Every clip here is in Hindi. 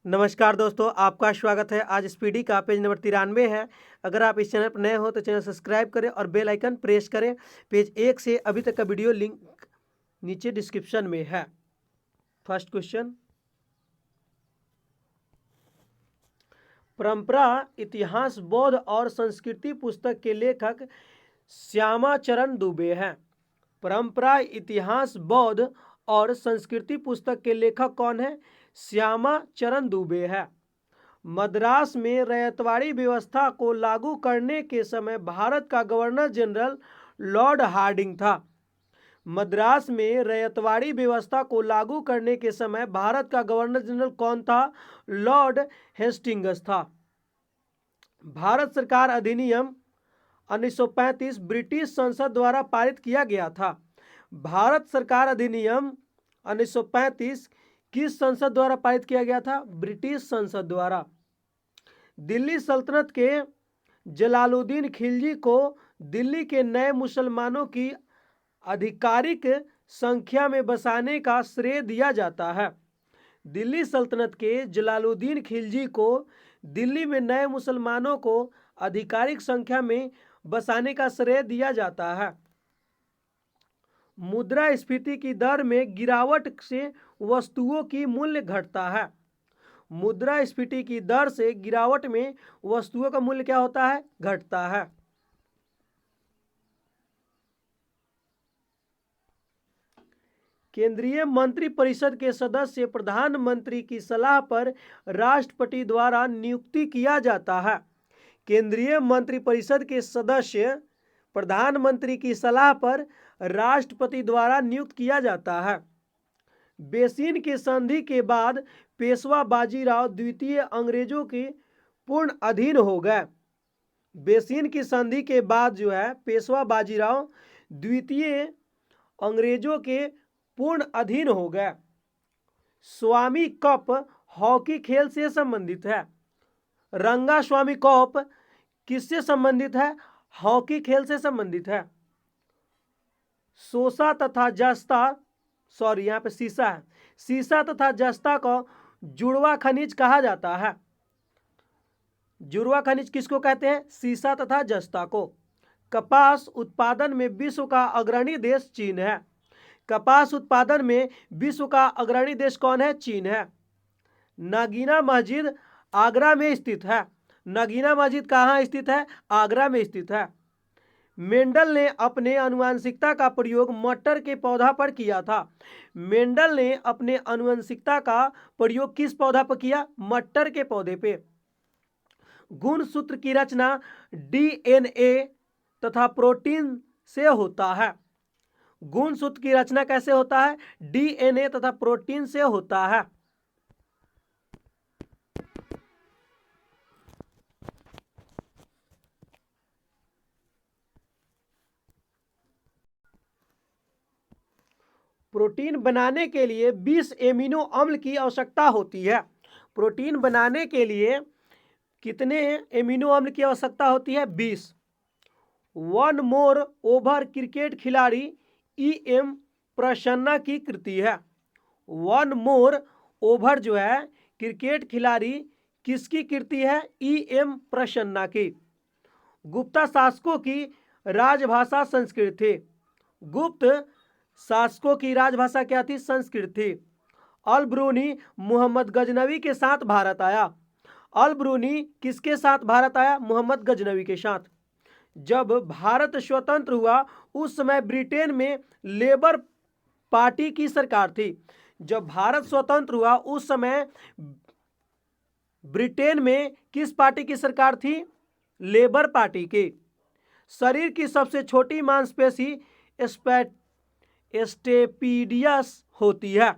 नमस्कार दोस्तों, आपका स्वागत है। आज स्पीडी का पेज नंबर 93 है। अगर आप इस चैनल पर नए हो तो चैनल सब्सक्राइब करें और बेल आइकन प्रेस करें। पेज 1 से अभी तक का वीडियो लिंक नीचे डिस्क्रिप्शन में है। फर्स्ट क्वेश्चन, परंपरा इतिहास बौद्ध और संस्कृति पुस्तक के लेखक श्यामाचरण दुबे हैं। परंपरा इतिहास बौद्ध और संस्कृति पुस्तक के लेखक कौन है? श्यामाचरण दुबे है। मद्रास में रैयतवाड़ी व्यवस्था को लागू करने के समय भारत का गवर्नर जनरल लॉर्ड हार्डिंग था। मद्रास में रैयतवाड़ी व्यवस्था को लागू करने के समय भारत का गवर्नर जनरल कौन था? लॉर्ड हेस्टिंग्स था। भारत सरकार अधिनियम 1935 ब्रिटिश संसद द्वारा पारित किया गया था। भारत सरकार अधिनियम 1935 किस संसद द्वारा पारित किया गया था? ब्रिटिश संसद द्वारा। दिल्ली सल्तनत के जलालुद्दीन खिलजी को दिल्ली के नए मुसलमानों की आधिकारिक संख्या में बसाने का श्रेय दिया जाता है। दिल्ली सल्तनत के जलालुद्दीन खिलजी को दिल्ली में नए मुसलमानों को आधिकारिक संख्या में बसाने का श्रेय दिया जाता है। मुद्रास्फीति की दर में गिरावट से वस्तुओं की मूल्य घटता है। मुद्रास्फीति की दर से गिरावट में वस्तुओं का मूल्य क्या होता है? घटता है। केंद्रीय मंत्रिपरिषद के सदस्य प्रधानमंत्री की सलाह पर राष्ट्रपति द्वारा नियुक्ति किया जाता है। केंद्रीय मंत्रिपरिषद के सदस्य प्रधानमंत्री की सलाह पर राष्ट्रपति द्वारा नियुक्त किया जाता है। बेसिन की संधि के बाद पेशवा बाजीराव द्वितीय अंग्रेजों के पूर्ण अधीन हो गए। बेसिन की संधि के बाद जो है पेशवा बाजीराव द्वितीय अंग्रेजों के पूर्ण अधीन हो गए। स्वामी कप हॉकी खेल से संबंधित है। रंगा स्वामी कप किससे संबंधित है? हॉकी खेल से संबंधित है। सोसा तथा जस्ता, सॉरी यहां पे सीसा है। सीसा तथा जस्ता को जुड़वा खनिज कहा जाता है। जुड़वा खनिज किसको कहते हैं? सीसा तथा जस्ता को। कपास उत्पादन में विश्व का अग्रणी देश चीन है। कपास उत्पादन में विश्व का अग्रणी देश कौन है? चीन है। नगीना मस्जिद आगरा में स्थित है। नगीना मस्जिद कहाँ स्थित है? आगरा में स्थित है। मेंडल ने अपने आनुवंशिकता का प्रयोग मटर के पौधा पर किया था। मेंडल ने अपने आनुवंशिकता का प्रयोग किस पौधा पर किया? मटर के पौधे पे। गुणसूत्र की रचना डीएनए तथा प्रोटीन से होता है। गुणसूत्र की रचना कैसे होता है? डीएनए तथा प्रोटीन से होता है। प्रोटीन बनाने के लिए 20 एमिनो अम्ल की आवश्यकता होती है। प्रोटीन बनाने के लिए कितने एमिनो अम्ल की आवश्यकता होती है? 20। वन मोर ओवर क्रिकेट खिलाड़ी ई.एम. प्रसन्ना की कृति है। वन मोर ओवर जो है क्रिकेट खिलाड़ी किसकी कृति है? ई.एम. प्रसन्ना की। गुप्ता शासकों की राजभाषा संस्कृत थी। गुप्त शासकों की राजभाषा क्या थी? संस्कृत थी। अल ब्रूनी मोहम्मद गजनवी के साथ भारत आया। अल ब्रूनी किसके साथ भारत आया? मोहम्मद गजनवी के साथ। जब भारत स्वतंत्र हुआ उस समय ब्रिटेन में लेबर पार्टी की सरकार थी। जब भारत स्वतंत्र हुआ उस समय ब्रिटेन में किस पार्टी की सरकार थी? लेबर पार्टी की। शरीर की सबसे छोटी मांसपेशी स्टेपीडियस होती है।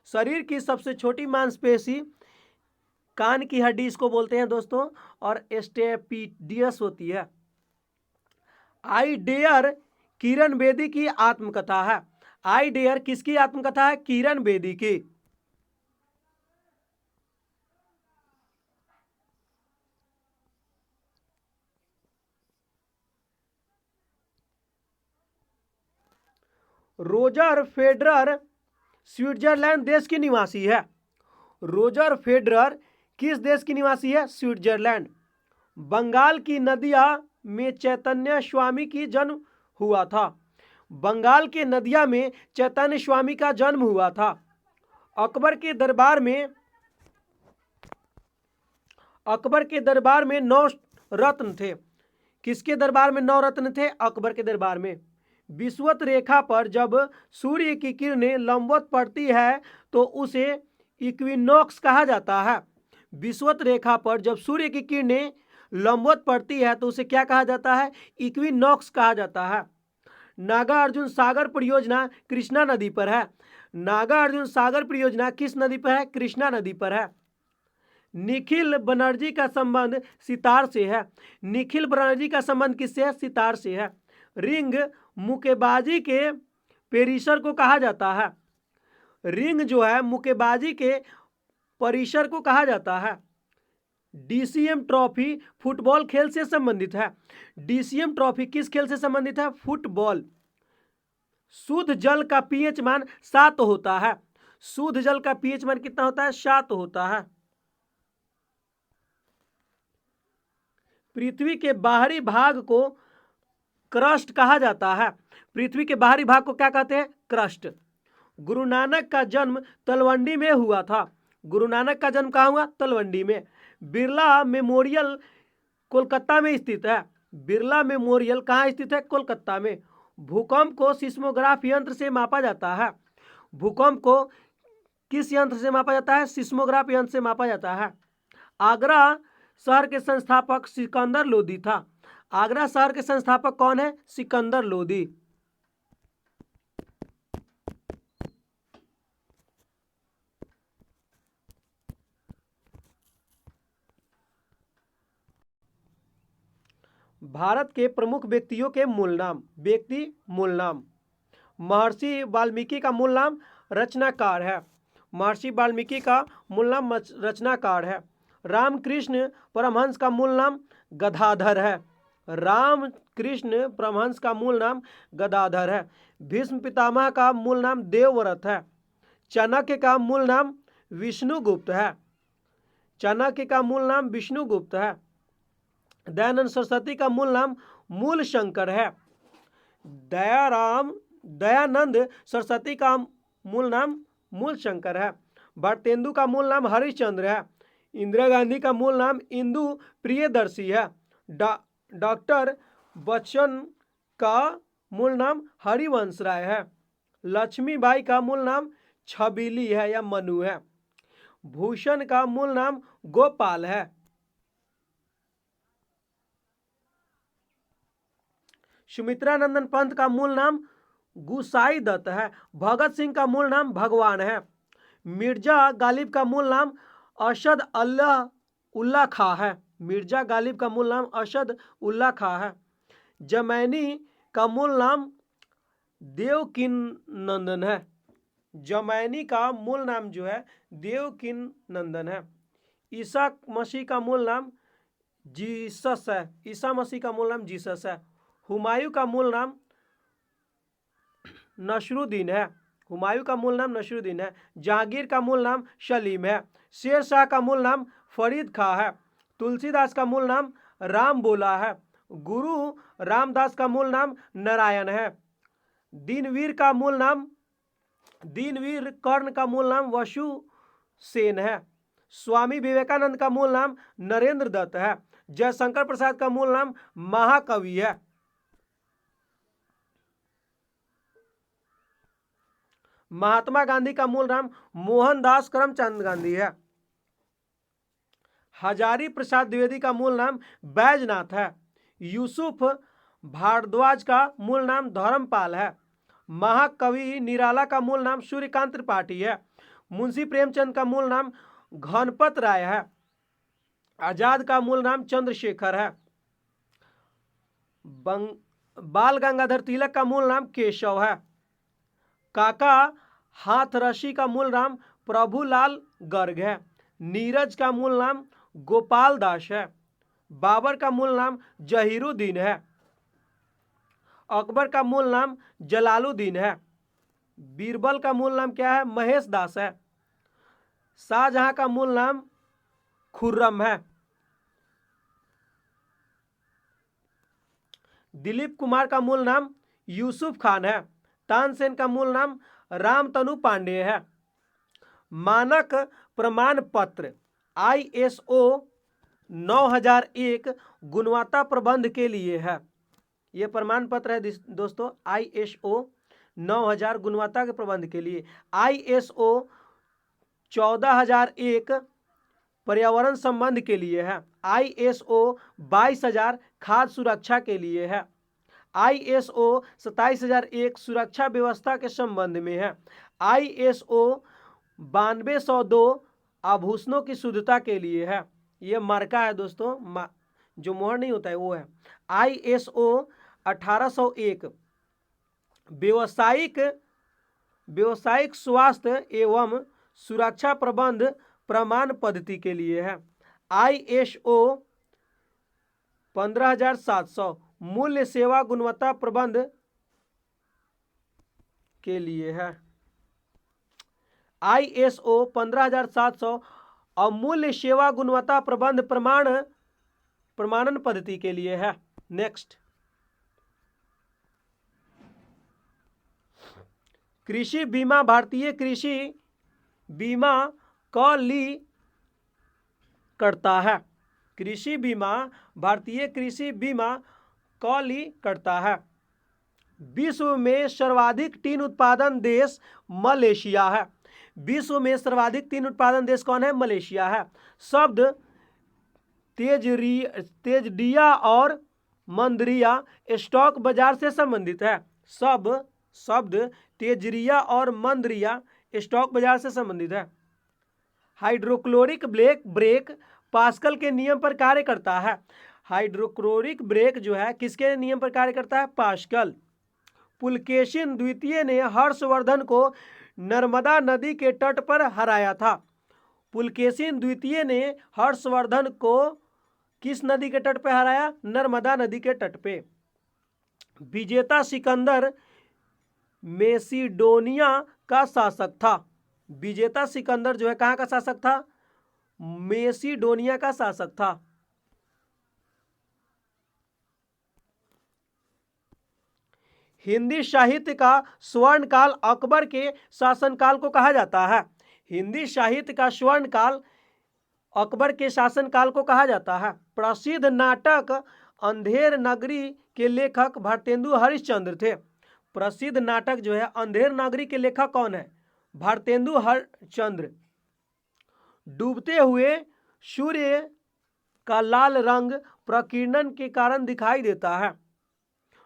शरीर की सबसे छोटी मांसपेशी कान की हड्डी इसको बोलते हैं दोस्तों, और स्टेपीडियस होती है। आई डेयर किरण बेदी की आत्मकथा है। आई डेयर किसकी आत्मकथा है? किरण बेदी की। रोजर फेडरर स्विट्जरलैंड देश के निवासी है। रोजर फेडरर किस देश की निवासी है? स्विट्जरलैंड। बंगाल की नदिया में चैतन्य स्वामी की जन्म हुआ था। बंगाल के नदिया में चैतन्य स्वामी का जन्म हुआ था। अकबर के दरबार में 9 रत्न थे। किसके दरबार में 9 रत्न थे? अकबर के दरबार में। विषुवत रेखा पर जब सूर्य की किरणें लंबवत पड़ती है तो उसे इक्विनॉक्स कहा जाता है। विषुवत रेखा पर जब सूर्य की किरणें लंबवत पड़ती है तो उसे क्या कहा जाता है? इक्विनॉक्स कहा जाता है। नागार्जुन सागर परियोजना कृष्णा नदी पर है। नागार्जुन सागर परियोजना किस नदी पर है? कृष्णा नदी पर है। निखिल बनर्जी का संबंध सितार से है। निखिल बनर्जी का संबंध किससे है? सितार से है। रिंग मुक्केबाजी के परिसर को कहा जाता है। रिंग जो है मुक्केबाजी के परिसर को कहा जाता है। डीसीएम ट्रॉफी फुटबॉल खेल से संबंधित है। डीसीएम ट्रॉफी किस खेल से संबंधित है? फुटबॉल। शुद्ध जल का पीएच मान 7 होता है। शुद्ध जल का पीएच मान कितना होता है? 7 होता है। पृथ्वी के बाहरी भाग को क्रस्ट कहा जाता है। पृथ्वी के बाहरी भाग को क्या कहते हैं? क्रस्ट। गुरु नानक का जन्म तलवंडी में हुआ था। गुरु नानक का जन्म कहाँ हुआ? तलवंडी में। बिरला मेमोरियल कोलकाता में स्थित है। बिरला मेमोरियल कहाँ स्थित है? कोलकाता में। भूकंप को सिस्मोग्राफ यंत्र से मापा जाता है। भूकंप को किस यंत्र से मापा जाता है? सिस्मोग्राफ यंत्र से मापा जाता है। आगरा शहर के संस्थापक सिकंदर लोदी था। आगरा शहर के संस्थापक कौन है? सिकंदर लोदी। भारत के प्रमुख व्यक्तियों के मूल नाम। व्यक्ति मूल नाम। महर्षि वाल्मीकि का मूल नाम रचनाकार है। महर्षि वाल्मीकि का मूल नाम रचनाकार है। रामकृष्ण परमहंस का मूल नाम गदाधर है। रामकृष्ण परमहंस का मूल नाम गदाधर है। भीष्म पितामह का मूल नाम देवव्रत है। चाणक्य का मूल नाम विष्णुगुप्त है। चाणक्य का मूल नाम विष्णुगुप्त है। दयानंद सरस्वती का मूल नाम मूल शंकर है। दयानंद सरस्वती का मूल नाम मूल शंकर है। भारतेंदु का मूल नाम हरिश्चंद्र है। इंदिरा गांधी का मूल नाम इंदु प्रियदर्शी है। डॉक्टर बच्चन का मूल नाम हरिवंश राय है। लक्ष्मीबाई का मूल नाम छबीली है या मनु है। भूषण का मूल नाम गोपाल है। सुमित्रा नंदन पंत का मूल नाम गुसाई दत्त है। भगत सिंह का मूल नाम भगवान है। मिर्जा गालिब का मूल नाम अशद उल्ला खां है। मिर्जा गालिब का मूल नाम अशद उल्ला खां है। जमैनी का मूल नाम देवकीनंदन है। जमैनी का मूल नाम जो है देवकीनंदन है। ईसा मसीह का मूल नाम जीसस है। ईसा मसीह का मूल नाम जीसस है। हुमायूं का मूल नाम नसरुद्दीन है। हुमायूं का मूल नाम नसरुद्दीन है। जहांगीर का मूल नाम सलीम है। शेर शाह का मूल नाम फरीद खां है। तुलसीदास का मूल नाम राम बोला है। गुरु रामदास का मूल नाम नारायण है। दीनवीर कर्ण का मूल नाम वसु सेन है। स्वामी विवेकानंद का मूल नाम नरेंद्र दत्त है। जयशंकर प्रसाद का मूल नाम महाकवि है। महात्मा गांधी का मूल नाम मोहनदास करमचंद गांधी है। हजारी प्रसाद द्विवेदी का मूल नाम बैजनाथ है। यूसुफ भारद्वाज का मूल नाम धर्मपाल है। महाकवि निराला का मूल नाम सूर्यकांत त्रिपाठी है। मुंशी प्रेमचंद का मूल नाम घनपत राय है। आजाद का मूल नाम चंद्रशेखर है। बाल गंगाधर तिलक का मूल नाम केशव है। काका हाथरसी का मूल नाम प्रभुलाल गर्ग है। नीरज का मूल नाम गोपाल दास है। बाबर का मूल नाम जहीरुद्दीन है। अकबर का मूल नाम जलालुद्दीन है। बीरबल का मूल नाम क्या है? महेश दास है। शाहजहां का मूल नाम खुर्रम है। दिलीप कुमार का मूल नाम यूसुफ खान है। तानसेन का मूल नाम रामतनु पांडे है। मानक प्रमाण पत्र ISO 9001 गुणवत्ता प्रबंध के लिए है। यह प्रमाण पत्र है दोस्तों ISO 9000 गुणवत्ता के प्रबंध के लिए। ISO 14001 पर्यावरण संबंध के लिए है। ISO 22000 खाद्य सुरक्षा के लिए है। ISO 27001 सुरक्षा व्यवस्था के संबंध में है। ISO 9202 आभूषणों की शुद्धता के लिए है। यह मार्का है दोस्तों, जो मोहर नहीं होता है वो है। ISO 1801 व्यावसायिक स्वास्थ्य एवं सुरक्षा प्रबंध प्रमाण पद्धति के लिए है। ISO 15700 मूल्य सेवा गुणवत्ता प्रबंध के लिए है। ISO 15700 अमूल्य सेवा गुणवत्ता प्रबंध प्रमाणन पद्धति के लिए है। नेक्स्ट, कृषि बीमा भारतीय कृषि बीमा कॉली करता है। कृषि बीमा भारतीय कृषि बीमा कॉली करता है। विश्व में सर्वाधिक टीन उत्पादन देश मलेशिया है। विश्व में सर्वाधिक टीन उत्पादन देश कौन है? मलेशिया है। शब्द तेजड़िया और मंदरिया स्टॉक बाजार से संबंधित है। शब्द तेजड़िया और मंदरिया स्टॉक बाजार से संबंधित है। हाइड्रोक्लोरिक ब्रेक पास्कल के नियम पर कार्य करता है। हाइड्रोक्लोरिक ब्रेक जो है किसके नियम पर कार्य करता है? पास्कल। पुलकेशिन द्वितीय ने हर्षवर्धन को नर्मदा नदी के तट पर हराया था। पुलकेशिन द्वितीय ने हर्षवर्धन को किस नदी के तट पर हराया? नर्मदा नदी के तट पे। विजेता सिकंदर मेसिडोनिया का शासक था। विजेता सिकंदर जो है कहाँ का शासक था? मेसिडोनिया का शासक था। हिंदी साहित्य का स्वर्ण काल अकबर के शासनकाल को कहा जाता है। हिंदी साहित्य का स्वर्ण काल अकबर के शासनकाल को कहा जाता है। प्रसिद्ध नाटक अंधेर नगरी के लेखक भारतेंदु हरिश्चंद्र थे। प्रसिद्ध नाटक जो है अंधेर नगरी के लेखक कौन है? भारतेंदु हरिश्चंद्र। डूबते हुए सूर्य का लाल रंग प्रकीर्णन के कारण दिखाई देता है।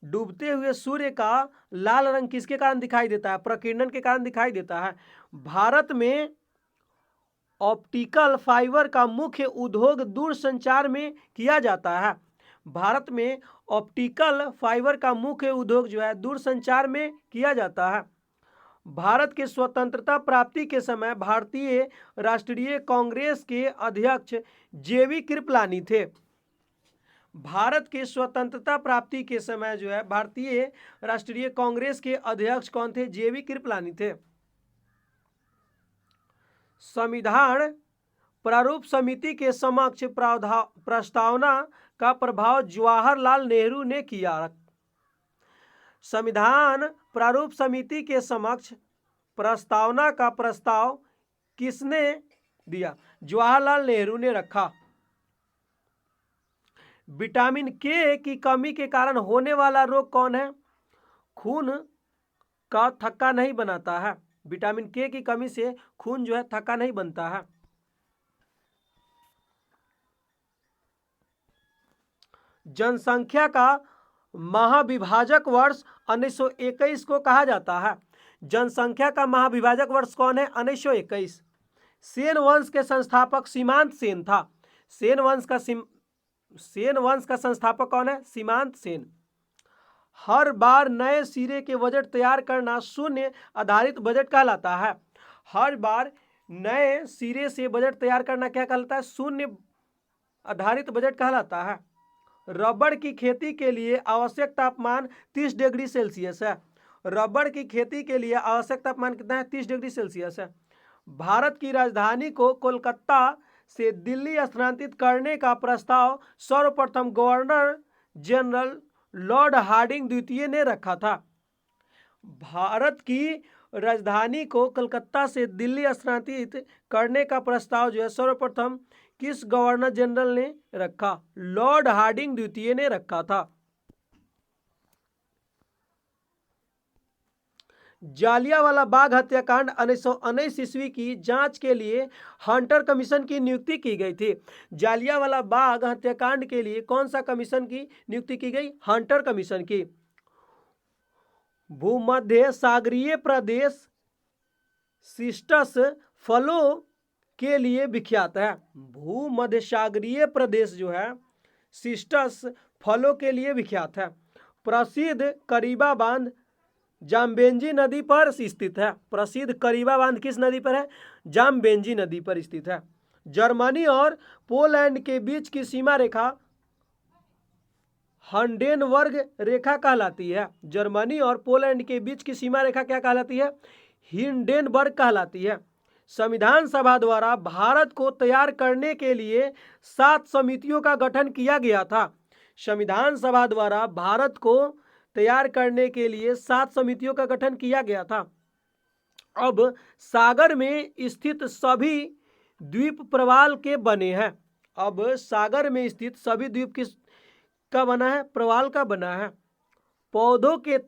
डूबते हुए सूर्य का लाल रंग किसके कारण दिखाई देता है? प्रकीर्णन के कारण दिखाई देता है। भारत में ऑप्टिकल फाइबर का मुख्य उद्योग दूरसंचार में किया जाता है। भारत में ऑप्टिकल फाइबर का मुख्य उद्योग जो है दूरसंचार में किया जाता है। भारत के स्वतंत्रता प्राप्ति के समय भारतीय राष्ट्रीय कांग्रेस के अध्यक्ष JV कृपलानी थे। भारत के स्वतंत्रता प्राप्ति के समय जो है भारतीय राष्ट्रीय कांग्रेस के अध्यक्ष कौन थे? JV कृपलानी थे। संविधान प्रारूप समिति के समक्ष प्रस्तावना का प्रभाव जवाहरलाल नेहरू ने किया। संविधान प्रारूप समिति के समक्ष प्रस्तावना का प्रस्ताव किसने दिया? जवाहरलाल नेहरू ने रखा। विटामिन के की कमी के कारण होने वाला रोग कौन है? खून का थक्का नहीं बनाता है। विटामिन के की कमी से खून जो है थक्का नहीं बनता है। जनसंख्या का महाविभाजक वर्ष 1921 को कहा जाता है। जनसंख्या का महाविभाजक वर्ष कौन है? 1921। सेन वंश के संस्थापक सीमांत सेन था। सेन वंश का संस्थापक कौन है? सीमांत सेन। हर बार नए सिरे के बजट तैयार करना शून्य आधारित बजट कहलाता है। हर बार नए सिरे से बजट तैयार करना क्या कहलाता है? शून्य आधारित बजट कहलाता है। रबड़ की खेती के लिए आवश्यक तापमान 30 डिग्री सेल्सियस है। रबड़ की खेती के लिए आवश्यक तापमान कितना है? 30 डिग्री सेल्सियस है। भारत की राजधानी को कोलकाता से दिल्ली स्थानांतरित करने का प्रस्ताव सर्वप्रथम गवर्नर जनरल लॉर्ड हार्डिंग द्वितीय ने रखा था। भारत की राजधानी को कलकत्ता से दिल्ली स्थानांतरित करने का प्रस्ताव जो है सर्वप्रथम किस गवर्नर जनरल ने रखा? लॉर्ड हार्डिंग द्वितीय ने रखा था। जालियांवाला बाग हत्याकांड 1919 ईस्वी की जांच के लिए हंटर कमीशन की नियुक्ति की गई थी। जालियांवाला बाग हत्याकांड के लिए कौन सा कमीशन की नियुक्ति की गई? हंटर कमीशन की। भूमध्य सागरीय प्रदेश सिस्टस फलों के लिए विख्यात है। भूमध्य सागरीय प्रदेश जो है सिस्टस फलों के लिए विख्यात है। प्रसिद्ध करीबा बांध जामबेंजी नदी पर स्थित है। प्रसिद्ध करीबा बांध किस नदी पर है? जामबेंजी नदी पर स्थित है। जर्मनी और पोलैंड के बीच की सीमा रेखा हिंडेनबर्ग रेखा कहलाती है। जर्मनी और पोलैंड के बीच की सीमा रेखा क्या कहलाती है? हिंडेनबर्ग कहलाती है। संविधान सभा द्वारा भारत को तैयार करने के लिए 7 समितियों का गठन किया गया था। संविधान सभा द्वारा भारत को तैयार करने के लिए 7 समितियों का गठन किया गया था। अब सागर में स्थित सभी द्वीप प्रवाल के बने हैं। अब सागर में स्थित सभी द्वीप किस का बना है? प्रवाल का बना है। पौधों के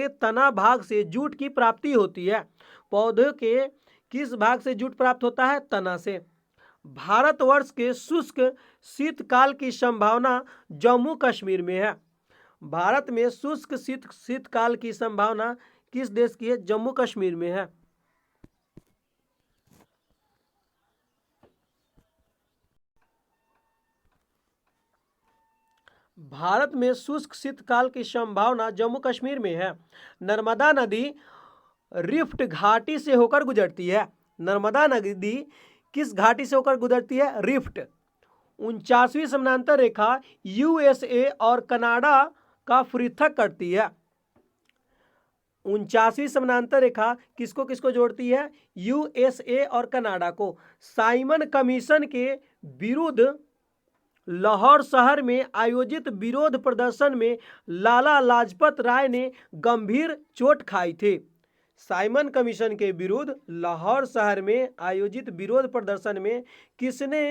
तना भाग से जूट की प्राप्ति होती है। पौधों के किस भाग से जूट प्राप्त होता है? तना से। भारतवर्ष के शुष्क शीतकाल की संभावना जम्मू कश्मीर में है। भारत में शुष्क शीतकाल की संभावना किस देश की है? जम्मू कश्मीर में है। भारत में शुष्क शीतकाल की संभावना जम्मू कश्मीर में है। नर्मदा नदी रिफ्ट घाटी से होकर गुजरती है। नर्मदा नदी किस घाटी से होकर गुजरती है? रिफ्ट। 49वीं समानांतर रेखा यूएसए और कनाडा का पृथक करती है। 49वीं समानांतर रेखा किसको किसको जोड़ती है? यूएसए और कनाडा को। साइमन कमीशन के विरुद्ध लाहौर शहर में आयोजित विरोध प्रदर्शन में लाला लाजपत राय ने गंभीर चोट खाई थी। साइमन कमीशन के विरुद्ध लाहौर शहर में आयोजित विरोध प्रदर्शन में किसने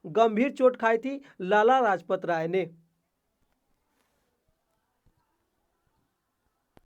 गंभीर चोट खाई थी? लाला लाजपत राय ने।